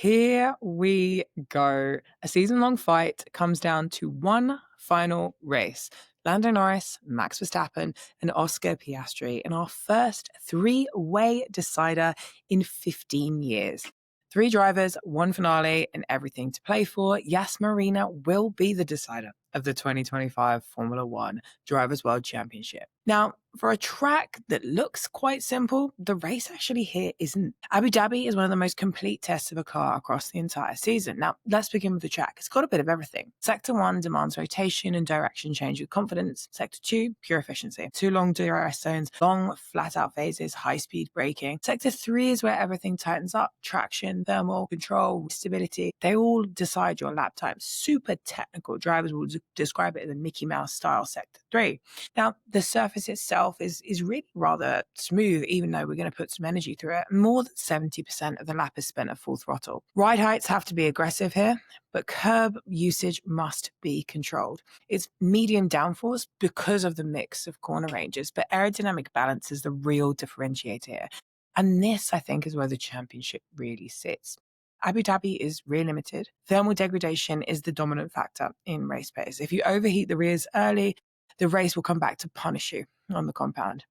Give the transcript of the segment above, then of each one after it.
Here we go. A season-long fight comes down to one final race. Lando Norris, Max Verstappen, and Oscar Piastri in our first three-way decider in 15 years. Three drivers, one finale, and everything to play for. Yas Marina will be the decider of the 2025 Formula One Drivers' World Championship. Now, for a track that looks quite simple, the race actually here isn't. Abu Dhabi is one of the most complete tests of a car across the entire season. Now, let's begin with the track. It's got a bit of everything. Sector 1 demands rotation and direction change with confidence. Sector 2, pure efficiency. Two long DRS zones, long flat-out phases, high-speed braking. Sector 3 is where everything tightens up. Traction, thermal, control, stability. They all decide your lap time. Super technical. Drivers will describe it as a Mickey Mouse style Sector 3. Now, the surface itself is really rather smooth, even though we're going to put some energy through it. More than 70% of the lap is spent at full throttle. Ride heights have to be aggressive here, but curb usage must be controlled. It's medium downforce because of the mix of corner ranges, but aerodynamic balance is the real differentiator here. And this, I think, is where the championship really sits. Abu Dhabi is rear limited. Thermal degradation is the dominant factor in race pace. If you overheat the rears early, the race will come back to punish you on the compound.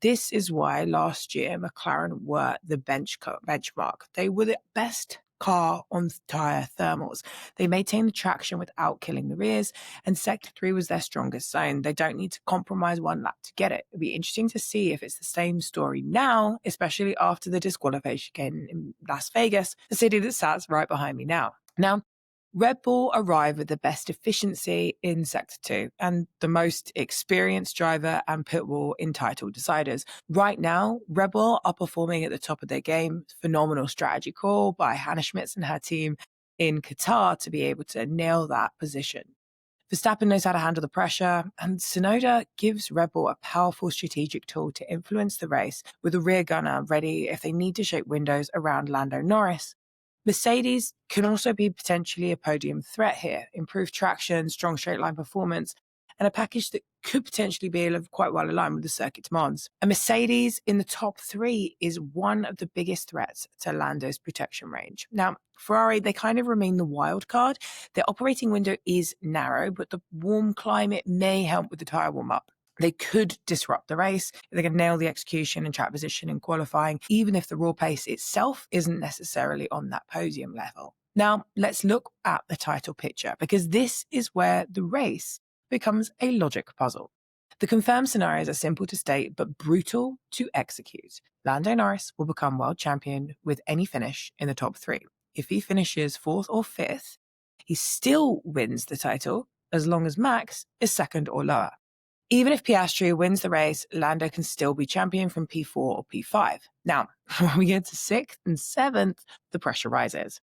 This is why last year McLaren were the benchmark. They were the best car on tyre thermals. They maintained the traction without killing the rears, and Sector 3 was their strongest zone. They don't need to compromise one lap to get it. It'll be interesting to see if it's the same story now, especially after the disqualification in Las Vegas, the city that sits right behind me now. Now, Red Bull arrive with the best efficiency in Sector 2 and the most experienced driver and pit wall in title deciders. Right now, Red Bull are performing at the top of their game. Phenomenal strategy call by Hannah Schmitz and her team in Qatar to be able to nail that position. Verstappen knows how to handle the pressure, and Tsunoda gives Red Bull a powerful strategic tool to influence the race with a rear gunner ready if they need to shape windows around Lando Norris. Mercedes can also be potentially a podium threat here. Improved traction, strong straight line performance, and a package that could potentially be quite well aligned with the circuit demands. A Mercedes in the top three is one of the biggest threats to Lando's protection range. Now, Ferrari, they kind of remain the wild card. Their operating window is narrow, but the warm climate may help with the tyre warm-up. They could disrupt the race. They can nail the execution and track position in qualifying, even if the raw pace itself isn't necessarily on that podium level. Now, let's look at the title picture, because this is where the race becomes a logic puzzle. The confirmed scenarios are simple to state, but brutal to execute. Lando Norris will become world champion with any finish in the top three. If he finishes fourth or fifth, he still wins the title as long as Max is second or lower. Even if Piastri wins the race, Lando can still be champion from P4 or P5. Now, when we get to 6th and 7th, the pressure rises.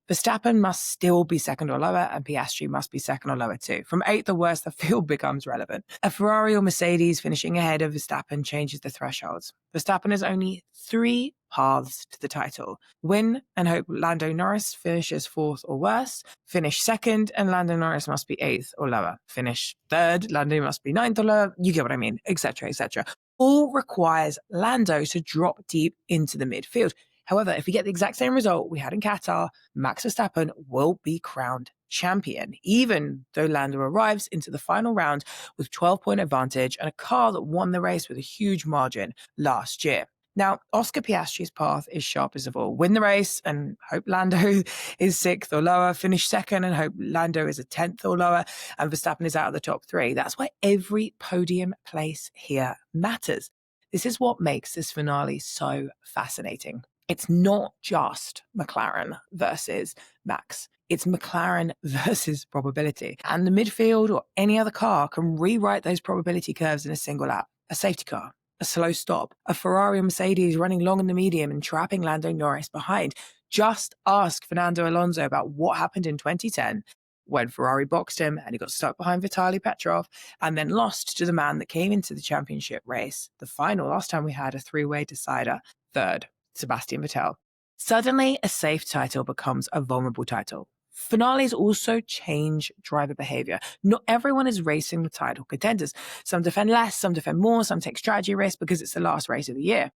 Verstappen must still be second or lower, and Piastri must be second or lower too. From 8th or worse, the field becomes relevant. A Ferrari or Mercedes finishing ahead of Verstappen changes the thresholds. Verstappen has only 3 paths to the title. Win and hope Lando Norris finishes 4th or worse. Finish 2nd, and Lando Norris must be 8th or lower. Finish 3rd, Lando must be 9th or lower. You get what I mean, etc., etc. All requires Lando to drop deep into the midfield. However, if we get the exact same result we had in Qatar, Max Verstappen will be crowned champion, even though Lando arrives into the final round with 12-point advantage and a car that won the race with a huge margin last year. Now, Oscar Piastri's path is sharpest of all. Win the race and hope Lando is 6th or lower. Finish 2nd and hope Lando is a 10th or lower. And Verstappen is out of the top 3. That's why every podium place here matters. This is what makes this finale so fascinating. It's not just McLaren versus Max. It's McLaren versus probability. And the midfield or any other car can rewrite those probability curves in a single lap. A safety car, a slow stop, a Ferrari or Mercedes running long in the medium and trapping Lando Norris behind. Just ask Fernando Alonso about what happened in 2010 when Ferrari boxed him and he got stuck behind Vitaly Petrov and then lost to the man that came into the championship race. The final, last time we had a 3-way decider, third. Sebastian Vettel. Suddenly, a safe title becomes a vulnerable title. Finales also change driver behavior. Not everyone is racing the title contenders. Some defend less, some defend more, some take strategy risks because it's the last race of the year.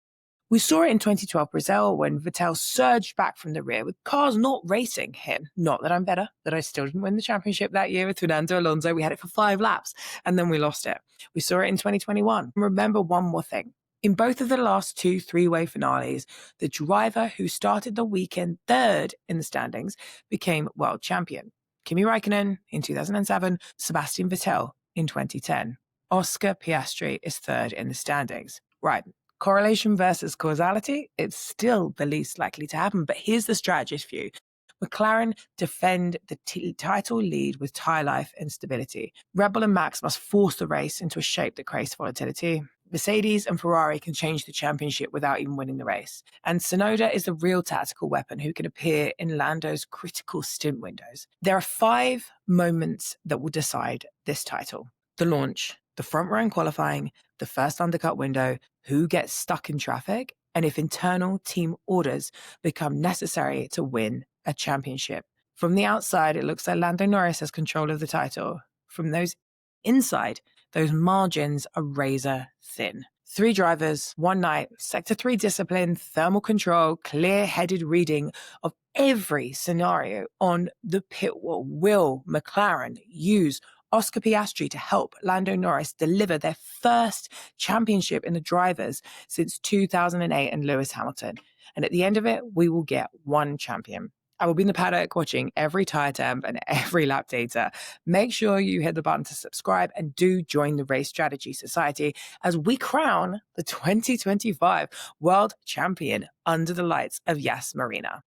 We saw it in 2012 Brazil when Vettel surged back from the rear with cars not racing him. Not that I'm better, that I still didn't win the championship that year with Fernando Alonso. We had it for 5 laps and then we lost it. We saw it in 2021. Remember one more thing. In both of the last 2 three-way finales, the driver who started the weekend third in the standings became world champion. Kimi Raikkonen in 2007, Sebastian Vettel in 2010. Oscar Piastri is third in the standings. Right. Correlation versus causality, it's still the least likely to happen, but here's the strategist view. McLaren defend the title lead with tyre life and stability. Red Bull and Max must force the race into a shape that creates volatility. Mercedes and Ferrari can change the championship without even winning the race. And Tsunoda is the real tactical weapon who can appear in Lando's critical stint windows. There are 5 moments that will decide this title. The launch, the front row in qualifying, the first undercut window, who gets stuck in traffic, and if internal team orders become necessary to win a championship. From the outside, it looks like Lando Norris has control of the title. From those inside, those margins are razor thin. 3 drivers, 1 night, Sector 3 discipline, thermal control, clear-headed reading of every scenario on the pit wall. Will McLaren use Oscar Piastri to help Lando Norris deliver their first championship in the drivers since 2008 and Lewis Hamilton? And at the end of it, we will get 1 champion. I will be in the paddock watching every tyre temp and every lap data. Make sure you hit the button to subscribe and do join the Race Strategy Society as we crown the 2025 World Champion under the lights of Yas Marina.